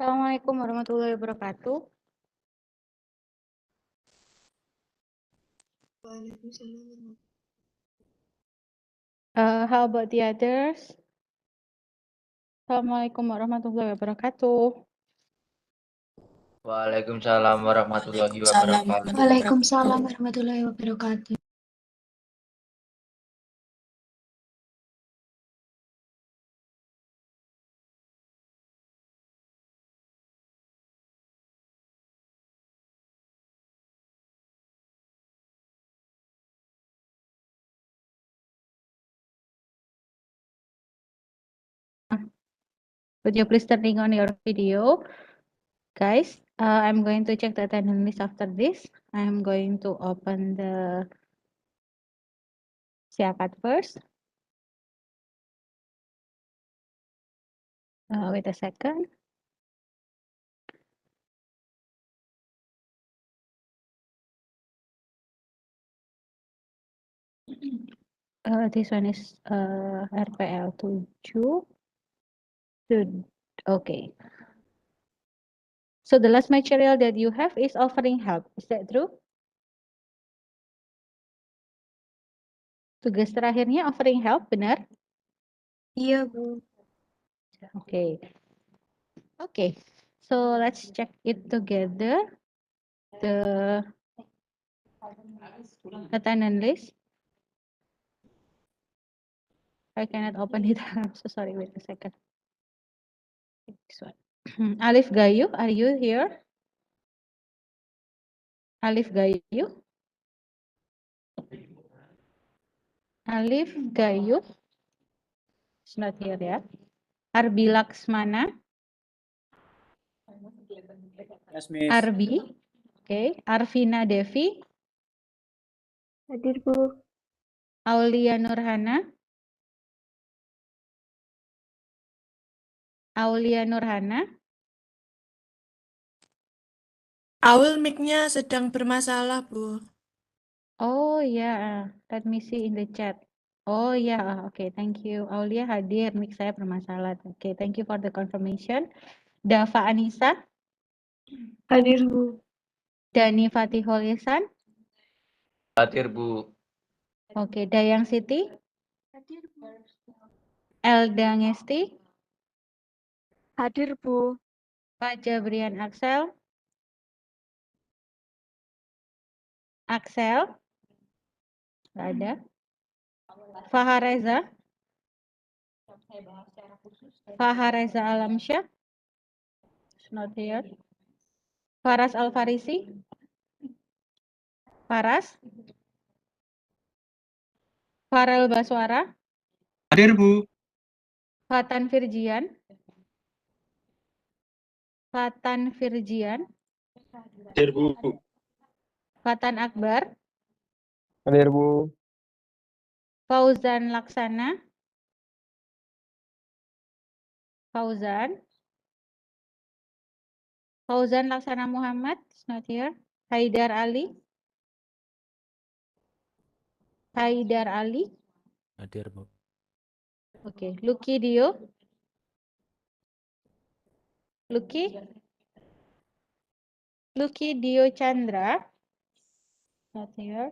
Assalamualaikum warahmatullahi wabarakatuh. Waalaikumsalam. How about the others? Assalamualaikum warahmatullahi wabarakatuh. Waalaikumsalam warahmatullahi wabarakatuh. Waalaikumsalam warahmatullahi wabarakatuh. Would you please turning on your video? Guys, I'm going to check the attendance list after this. I'm going to open the Siakat first. Wait a second. This one is RPL 7. Okay. So the last material that you have is offering help. Is that true? Tugas terakhirnya offering help, benar? Iya, Bu. Okay. Okay. So let's check it together. The attendance list. I cannot open it. I'm so sorry. Wait a second. This one. Alif Gayu, are you here? Alif Gayu. Alif Gayu. It's not here ya. Arbi Laksmana. Yes, Miss. Arbi. Okay. Arvina Devi. Hadir, Bu. Aulia Nurhana. Aulia Nurhana. Aul mic-nya sedang bermasalah, Bu. Oh ya, let me see in the chat. Oh ya, okay, thank you. Aulia hadir, mic saya bermasalah. Okay, thank you for the confirmation. Dava Anissa, Hadir, Bu. Dani Fatihul Ihsan. Hadir, Bu. Oke, Dayang Siti, Hadir, Bu. Elda Ngesti, Hadir, Bu. Pak Jabrian Axel, nggak ada. Fahareza, Fahareza Alamsyah, not here. Faras Alfarisi, Faras, Farel Baswara, Hadir, Bu. Fatan Firjian, Fatan Firjian, Hadir, Bu. Fatan Akbar, Hadir, Bu. Fauzan Laksana, Fauzan Laksana Muhammad, is not here. Haidar Ali, Hadir, Bu. Oke, Lucky Dio, Lucky Dio Chandra, not here.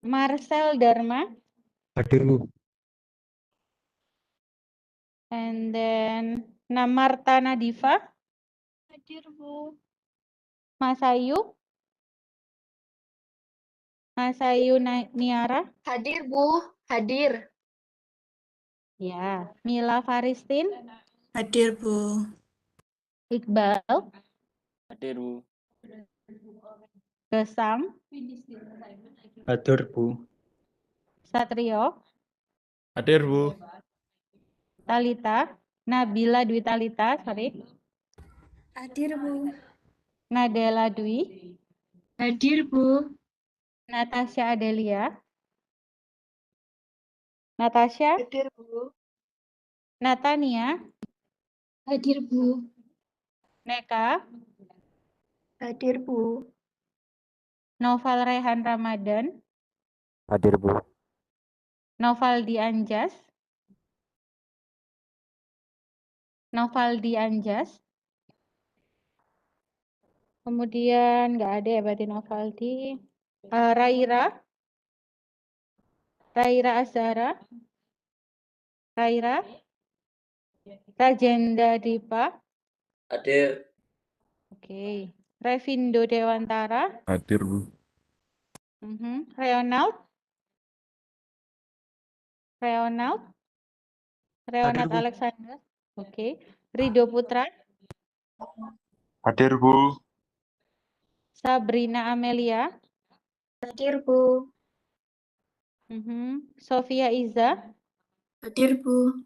Marcel Dharma, Hadir, Bu. and then Namarta Nadifa, Hadir, Bu. Masayu Niara, Hadir, Bu. Hadir. ya, Mila Faristin, Hadir, Bu. Iqbal, Hadir, Bu. Gesang, Hadir, Bu. Satrio, Hadir, Bu. Talita, Nabila Dwi Talita, sorry, Hadir, Bu. Nadela Dwi, Hadir, Bu. Natasha Adelia, Natasha, Hadir, Bu. Natania, Hadir, Bu. Neka, Hadir, Bu. Noval Rehan Ramadan, Hadir, Bu. Noval Dianjas, Novaldi Anjas. Kemudian nggak ada ya berarti Novaldi. Raira Azhara. Raira. Rajenda Dipa. Hadir. Oke. Revindo Dewantara. Hadir, Bu. Reonald. Reonald Bu. Alexander. Oke. Rido Putra. Hadir, Bu. Sabrina Amelia. Hadir, Bu. Sofia Iza. Hadir, Bu.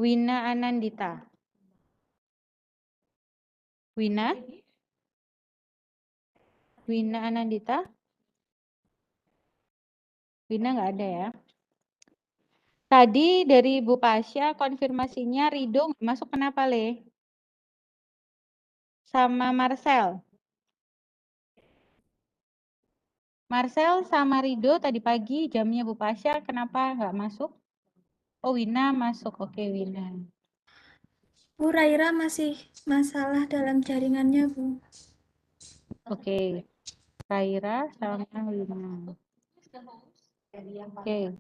Wina Anandita. Wina Anandita. Wina nggak ada ya. Tadi dari Bu Pasha konfirmasinya Rido masuk kenapa, Le? Sama Marcel. Marcel sama Rido tadi pagi jamnya Bu Pasha kenapa nggak masuk? Oh, Wina masuk. Oke, Wina. Bu, Raira masih masalah dalam jaringannya, Bu. Oke. Raira sama Wina. Oke.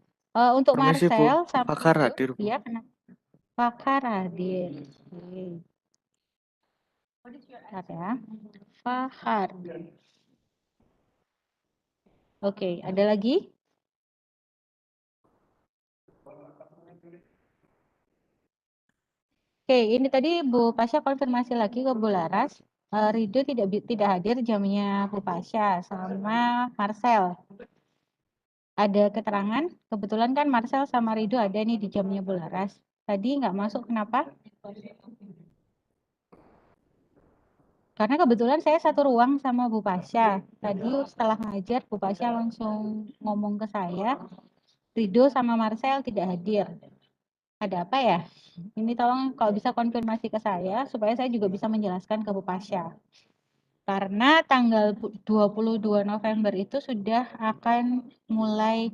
Untuk Permisi, Bu. Marcel sama Pakar Rido, hadir, Bu. iya kenapa? Pakar hadir. Oke. Bentar ya. Fahar. Oke, ada lagi? Oke, ini tadi Bu Pasha konfirmasi lagi ke Bu Laras. Rido tidak hadir jamnya Bu Pasha sama Marcel. Ada keterangan, kebetulan kan Marcel sama Rido ada nih di jamnya Bu Laras. Tadi nggak masuk, kenapa? Karena kebetulan saya satu ruang sama Bu Pasha. Tadi setelah ngajar, Bu Pasha langsung ngomong ke saya, Rido sama Marcel tidak hadir. Ada apa ya? Ini tolong kalau bisa konfirmasi ke saya, supaya saya juga bisa menjelaskan ke Bu Pasha. Karena tanggal 22 November itu sudah akan mulai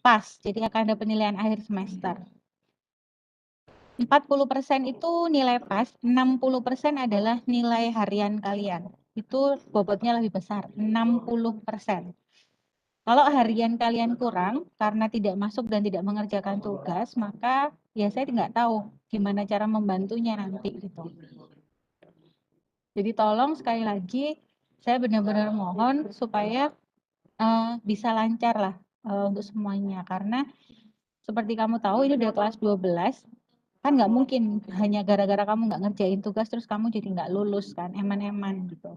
PAS, jadi akan ada penilaian akhir semester. 40% itu nilai PAS, 60% adalah nilai harian kalian. Itu bobotnya lebih besar, 60%. Kalau harian kalian kurang karena tidak masuk dan tidak mengerjakan tugas, maka ya saya nggak tahu gimana cara membantunya nanti gitu. Jadi tolong sekali lagi, saya benar-benar mohon supaya bisa lancar lah untuk semuanya. Karena seperti kamu tahu ini udah kelas 12, kan nggak mungkin hanya gara-gara kamu nggak ngerjain tugas terus kamu jadi nggak lulus kan, eman-eman gitu.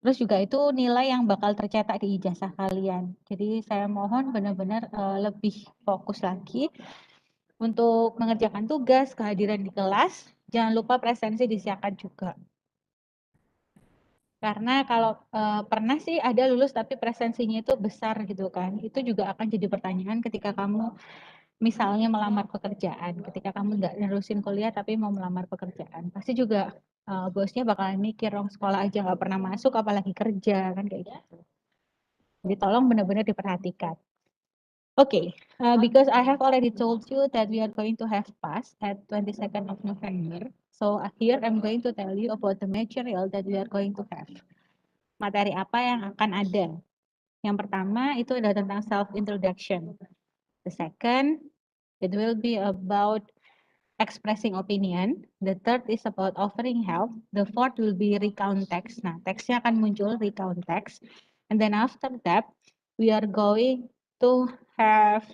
Terus juga itu nilai yang bakal tercetak di ijazah kalian. Jadi saya mohon benar-benar lebih fokus lagi untuk mengerjakan tugas, kehadiran di kelas. Jangan lupa presensi disiapkan juga. Karena kalau pernah sih ada lulus tapi presensinya itu besar gitu kan. Itu juga akan jadi pertanyaan ketika kamu misalnya melamar pekerjaan, ketika kamu nggak nerusin kuliah tapi mau melamar pekerjaan, pasti juga bosnya bakalan mikir, orang sekolah aja nggak pernah masuk, apalagi kerja kan kayak gitu. Jadi tolong benar-benar diperhatikan. Okay, because I have already told you that we are going to have PAS at 22nd of November. So here I'm going to tell you about the material that we are going to have. Materi apa yang akan ada? Yang pertama itu adalah tentang self-introduction. The second, it will be about expressing opinion. The third is about offering help. The fourth will be recount text. Nah, teksnya akan muncul recount text. And then after that, we are going to have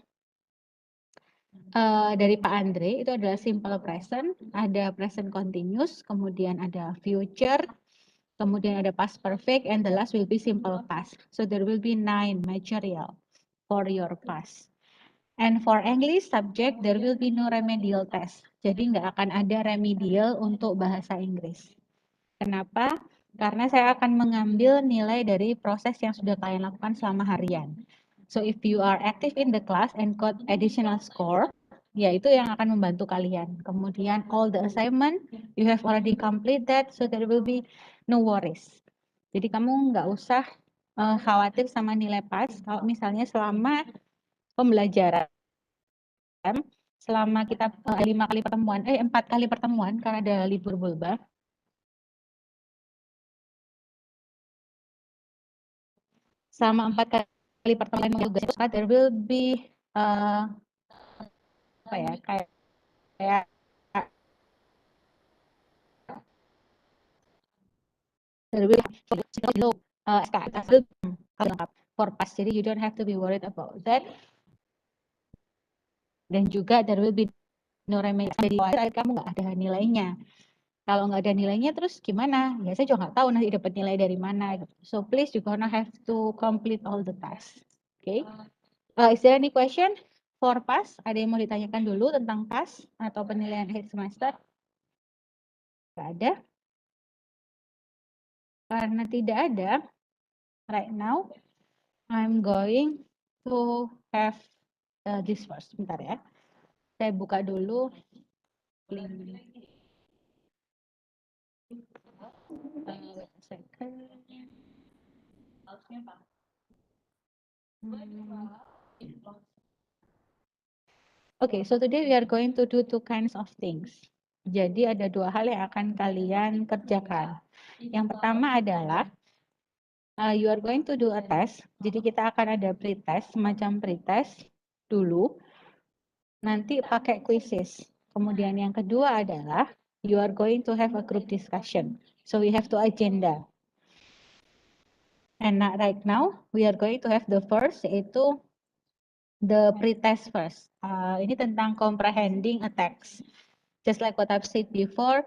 dari Pak Andre, itu adalah simple present, ada present continuous, kemudian ada future, kemudian ada past perfect, and the last will be simple past. So there will be 9 material for your past. And for English subject, there will be no remedial test. Jadi nggak akan ada remedial untuk bahasa Inggris. Kenapa? Karena saya akan mengambil nilai dari proses yang sudah kalian lakukan selama harian. So if you are active in the class and got additional score, ya itu yang akan membantu kalian. Kemudian all the assignment, you have already complete that, so there will be no worries. Jadi kamu nggak usah khawatir sama nilai PAS kalau misalnya selama pembelajaran selama kita 4 kali pertemuan karena ada libur Bulba. Selama 4 kali pertemuan tugas, there will be apa ya, kayak there will be for pass, jadi you don't have to be worried about that. Dan juga there will be no remaining, jadi kamu nggak ada nilainya. Kalau nggak ada nilainya terus gimana? Ya saya juga nggak tahu nanti dapat nilai dari mana. So please you gonna have to complete all the tasks. Okay? Is there any question for pass? Ada yang mau ditanyakan dulu tentang pass atau penilaian akhir semester? Nggak ada. Karena tidak ada, right now I'm going to have this first. Bentar ya. Saya buka dulu link. Okay, so today we are going to do two kinds of things. Jadi ada dua hal yang akan kalian kerjakan. Yang pertama adalah you are going to do a test. Jadi kita akan ada pre-test, semacam pre-test dulu. Nanti pakai quizzes. Kemudian yang kedua adalah you are going to have a group discussion. So we have to agenda. And right now we are going to have the first, yaitu the pre-test first. Ini tentang comprehending a text. Just like what I've said before,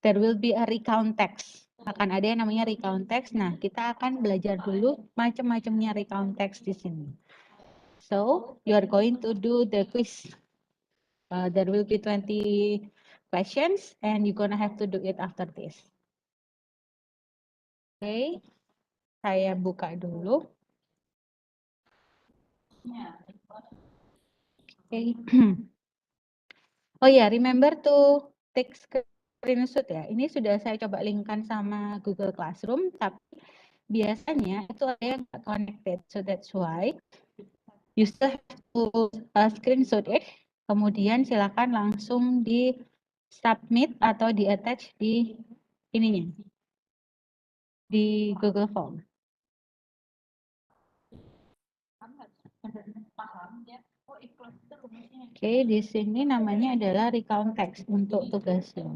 there will be a recount text. Akan ada yang namanya recount text. Nah, kita akan belajar dulu macam-macamnya recount text di sini. So, you are going to do the quiz. There will be 20 questions and you're gonna have to do it after this. Okay, saya buka dulu. Okay. Oh ya, remember to take screenshot ya. Ini sudah saya coba linkkan sama Google Classroom, tapi biasanya itu ada yang nggak connected. So that's why you still have to screenshot it. Kemudian silakan langsung di submit atau di attach di ininya, di Google Form. Oke, di sini namanya adalah recount text untuk tugasnya.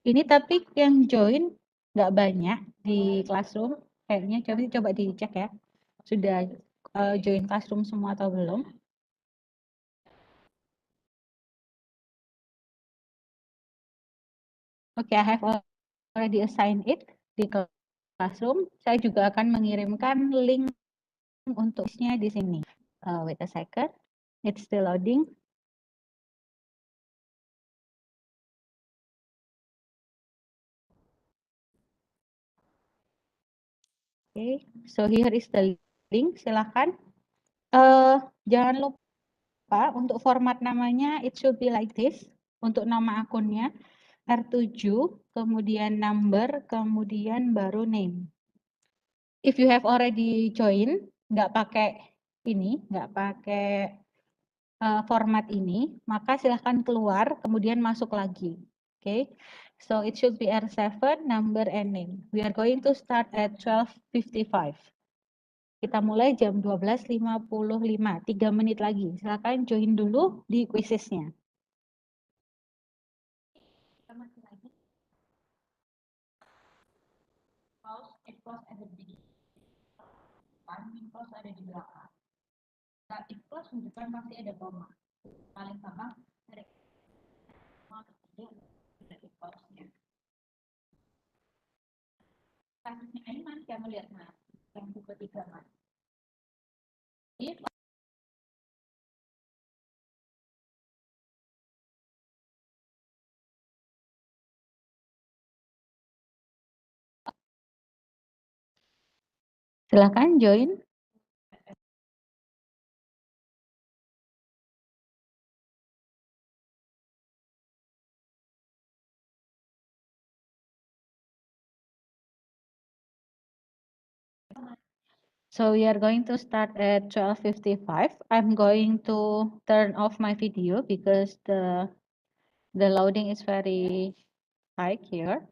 Ini tapi yang join nggak banyak di Classroom. Kayaknya coba dicek ya. Sudah join Classroom semua atau belum? Oke, I have already assigned it di Classroom. Saya juga akan mengirimkan link untuknya di sini. Wait a second, it's still loading. Okay, so here is the link. Silakan. Jangan lupa untuk format namanya, it should be like this. Untuk nama akunnya R7, kemudian number, kemudian baru name. If you have already join, nggak pakai ini, nggak pakai format ini, maka silahkan keluar, kemudian masuk lagi. Okay, so it should be R7, number and name. We are going to start at 12:55. Kita mulai jam 12:55, 3 menit lagi. Silahkan join dulu di quizesnya. Ada di belakang. Saat ikhlas tunjukkan pasti ada koma. Paling gampang ada ikhlasnya. Kasusnya Aiman, kamu lihat mana? Yang buku 3 mana? Silakan join. So we are going to start at 12:55. I'm going to turn off my video because the loading is very high here.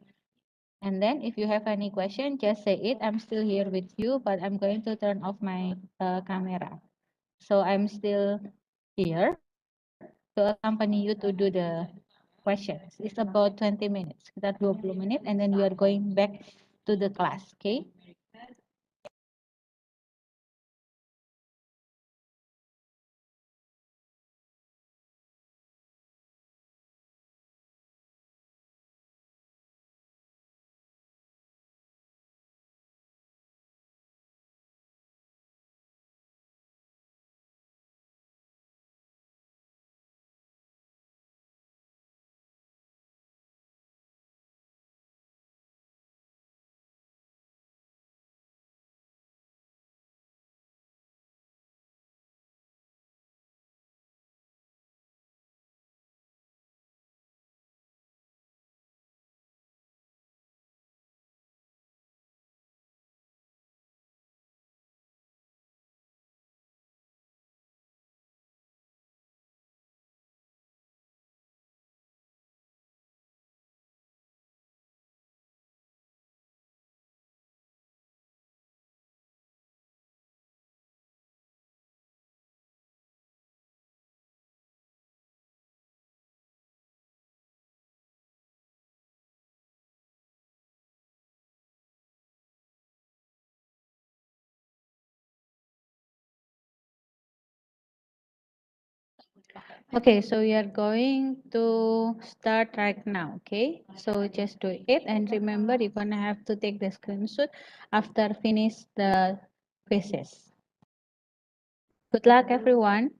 And then if you have any question, just say it. I'm still here with you, but I'm going to turn off my camera. So I'm still here to accompany you to do the questions. It's about 20 minutes, sekitar 20 menit, and then we are going back to the class, okay? Okay, so we are going to start right now, okay? So just do it, and remember you're gonna have to take the screenshot after finish the quizzes. Good luck, everyone.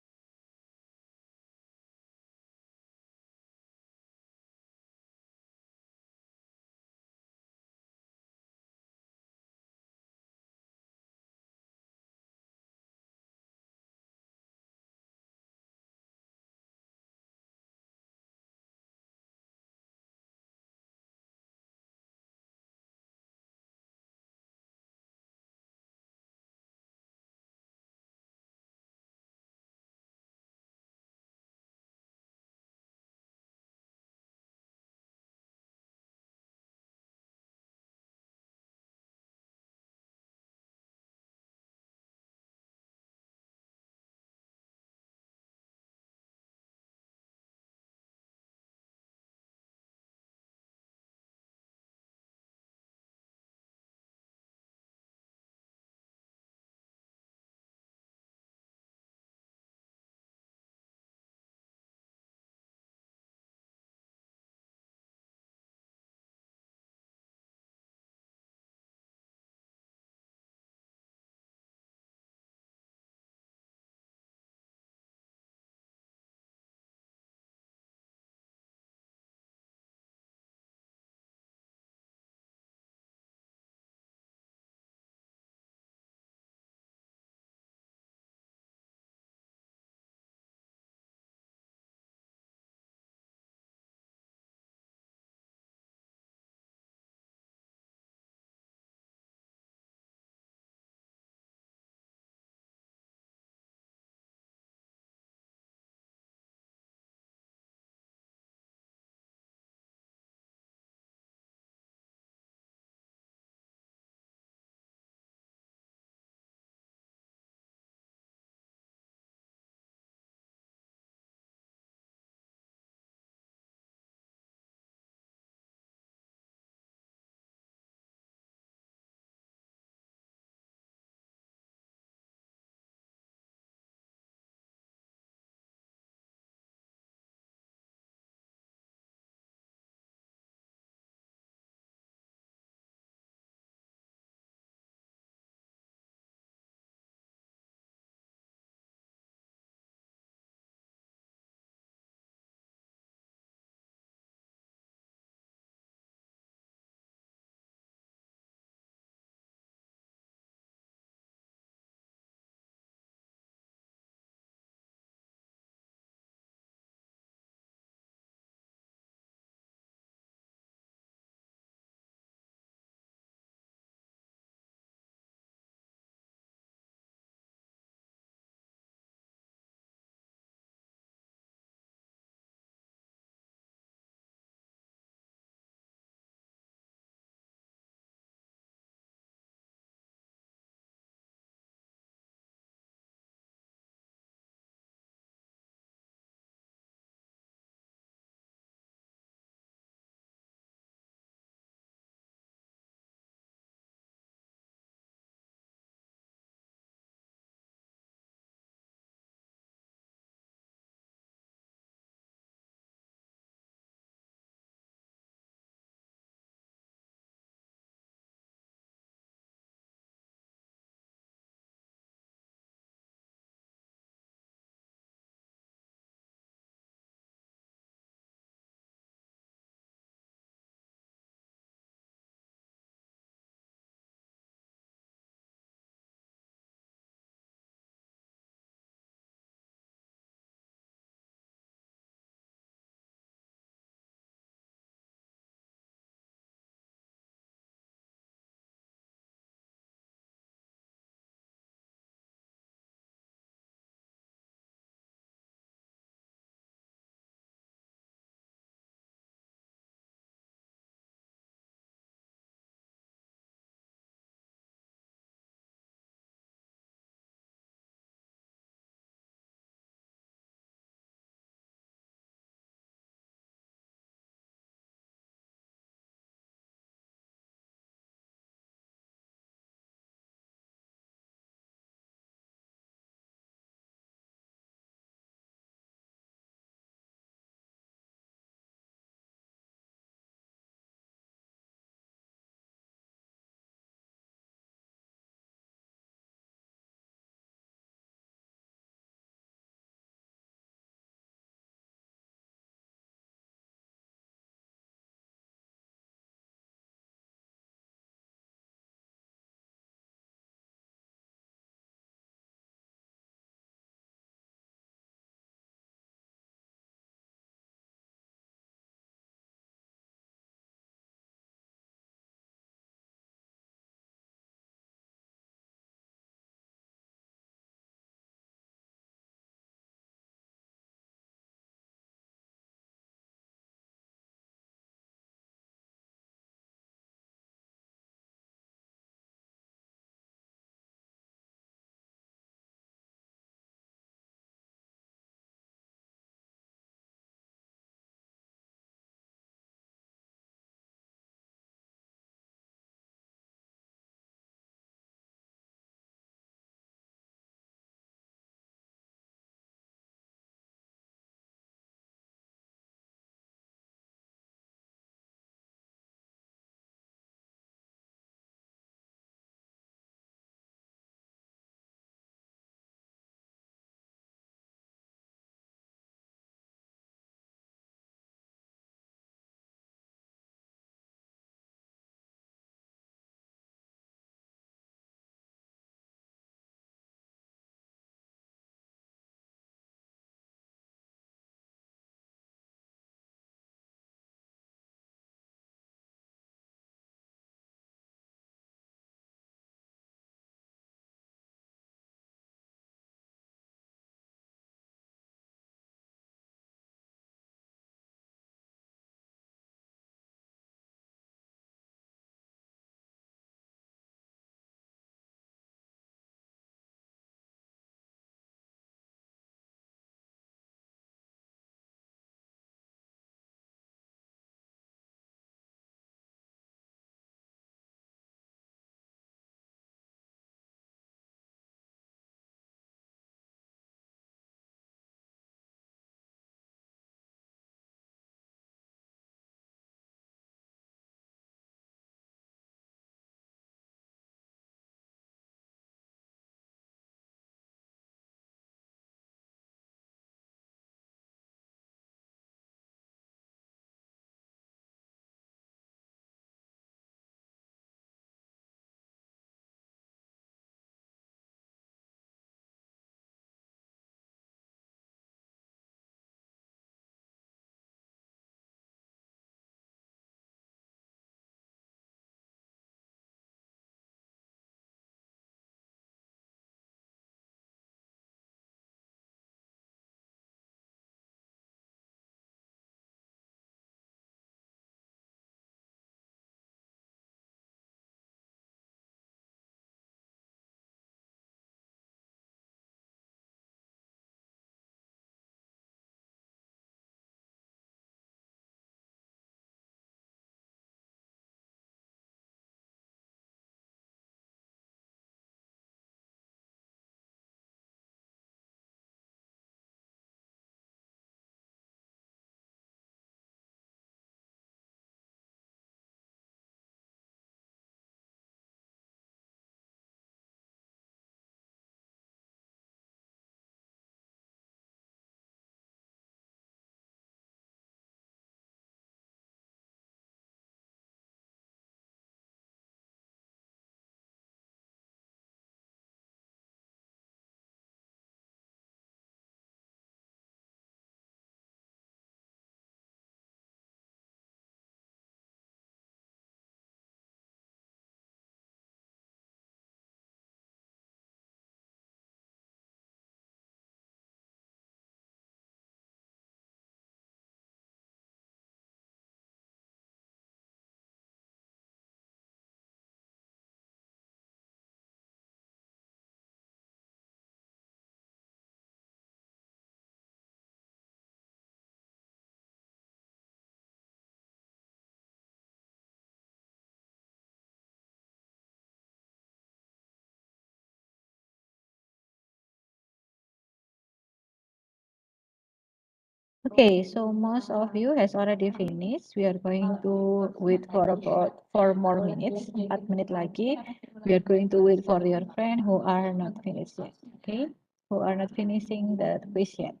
Okay, so most of you has already finished. We are going to wait for about 4 more minutes, 4 menit lagi. We are going to wait for your friend who are not finished yet. Okay, who are not finishing the quiz yet.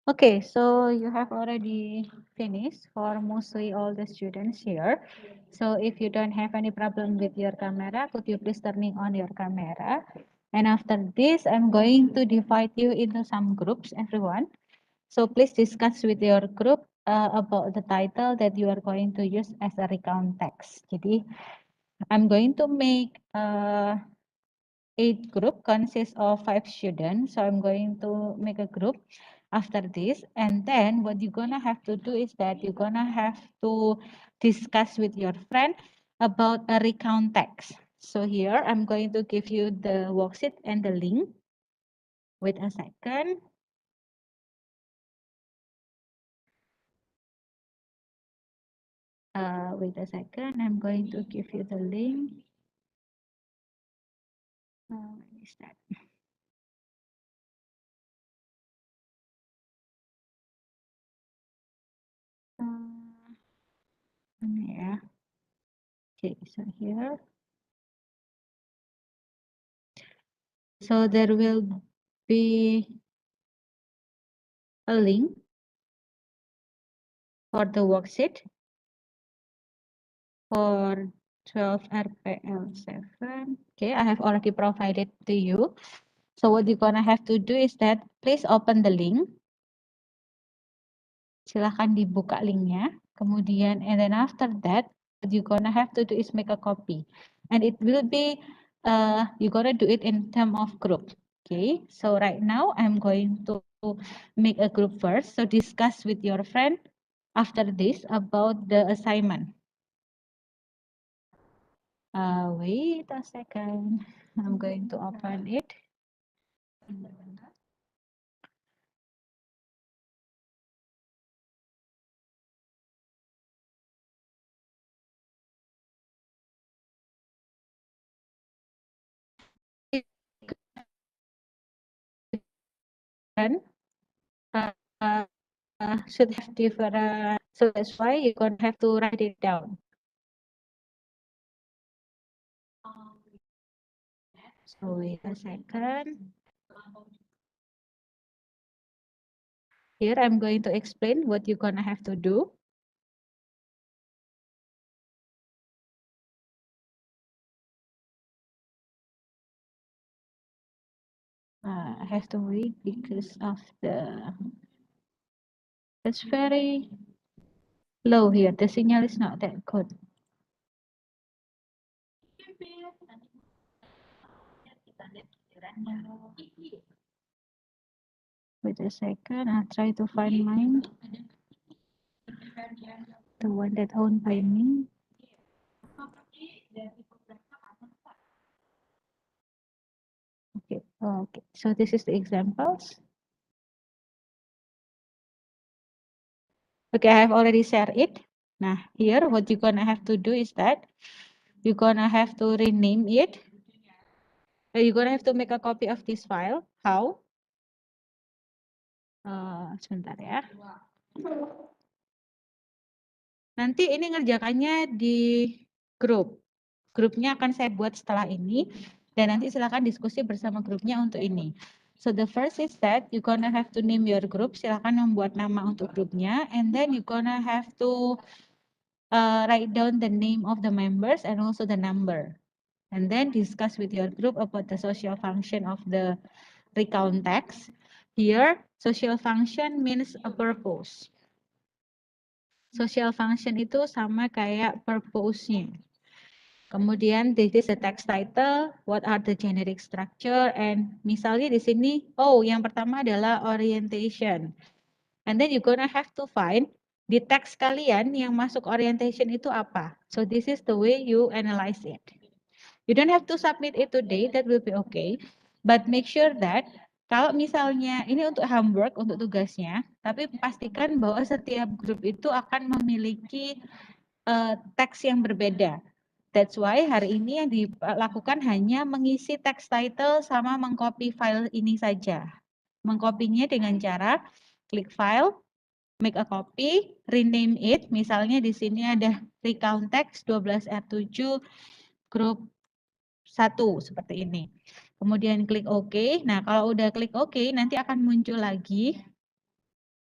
Okay, so you have already finished for mostly all the students here. So if you don't have any problem with your camera, could you please turning on your camera? And after this, I'm going to divide you into some groups, everyone. So please discuss with your group about the title that you are going to use as a recount text. Jadi, I'm going to make 8 group consists of 5 students. So I'm going to make a group after this. And then what you're gonna have to do is that you're gonna have to discuss with your friend about a recount text. So here I'm going to give you the worksheet and the link. Wait a second. Wait a second, I'm going to give you the link. Where is that? Ini ya. Okay, so here. So there will be a link for the worksheet for 12 RPL 7. Okay, I have already provided to you. So what you're gonna have to do is that please open the link. Silahkan dibuka linknya. Kemudian, and then after that, what you're gonna have to do is make a copy. And it will be, you're gonna do it in term of group. Okay, so right now I'm going to make a group first. So discuss with your friend after this about the assignment. Wait a second. I'm going to open it. And should have different, so that's why you're gonna have to write it down. So wait a second. Here I'm going to explain what you're gonna have to do. I have to wait because of it's very low here. The signal is not that good. Wait a second, I'll try to find mine. The one that owned by me. Okay, so this is the examples. Okay, I have already shared it. Now here, what you're gonna have to do is that you're gonna have to rename it. You're gonna have to make a copy of this file. How? Sebentar ya. Nanti ini ngerjakannya di grup. Grupnya akan saya buat setelah ini. Dan nanti silakan diskusi bersama grupnya untuk ini. So the first is that you gonna have to name your group. Silakan membuat nama untuk grupnya. And then you gonna have to write down the name of the members and also the number. And then discuss with your group about the social function of the recount text. Here, social function means a purpose. Social function itu sama kayak purpose-nya. Kemudian this is the text title, what are the generic structure, and misalnya di sini, yang pertama adalah orientation. And then you gonna have to find di teks kalian yang masuk orientation itu apa. So this is the way you analyze it. You don't have to submit it today, that will be okay. But make sure that kalau misalnya ini untuk homework, untuk tugasnya, tapi pastikan bahwa setiap grup itu akan memiliki teks yang berbeda. That's why hari ini yang dilakukan hanya mengisi text title sama mengcopy file ini saja. Mengkopinya dengan cara klik file, make a copy, rename it. Misalnya di sini ada recount text 12R7 grup 1 seperti ini. Kemudian klik OK. Nah, kalau udah klik OK, nanti akan muncul lagi.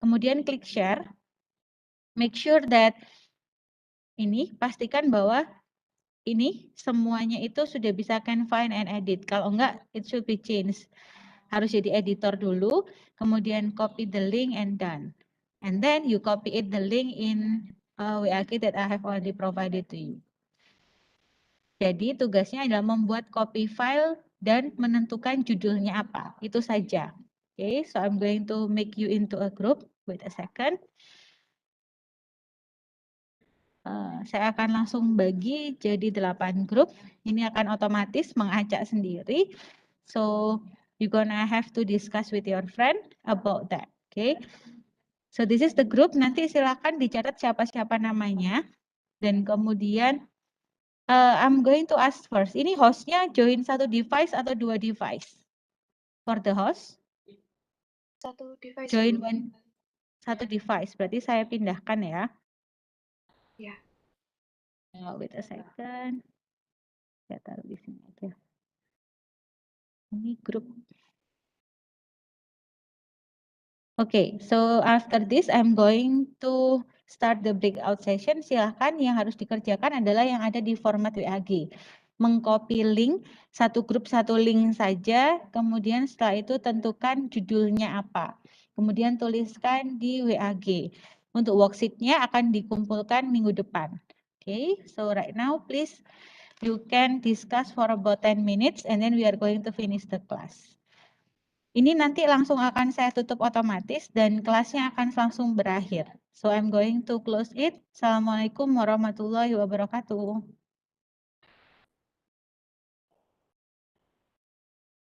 Kemudian klik share. Make sure that ini pastikan bahwa ini semuanya itu sudah bisa can find and edit. Kalau enggak, it should be changed. Harus jadi editor dulu, kemudian copy the link and done. And then you copy it the link in WAG that I have already provided to you. Jadi tugasnya adalah membuat copy file dan menentukan judulnya apa. Itu saja. Okay, so I'm going to make you into a group. Wait a second. Saya akan langsung bagi jadi 8 grup. Ini akan otomatis mengacak sendiri. So you're gonna have to discuss with your friend about that. Okay. So this is the group. Nanti silakan dicatat siapa-siapa namanya. Dan kemudian I'm going to ask first. Ini hostnya join 1 device atau 2 device? For the host? 1 device. Join 1 device. Berarti saya pindahkan ya. Ya. Wait a second. Saya taruh di sini aja. Ini grup. Okay, so after this I'm going to start the breakout session. Silahkan yang harus dikerjakan adalah yang ada di format WAG. Mengcopy link, satu grup satu link saja, kemudian setelah itu tentukan judulnya apa. Kemudian tuliskan di WAG. Untuk worksheet-nya akan dikumpulkan minggu depan. Okay, so right now please you can discuss for about 10 minutes and then we are going to finish the class. Ini nanti langsung akan saya tutup otomatis dan kelasnya akan langsung berakhir. So I'm going to close it. Assalamualaikum warahmatullahi wabarakatuh.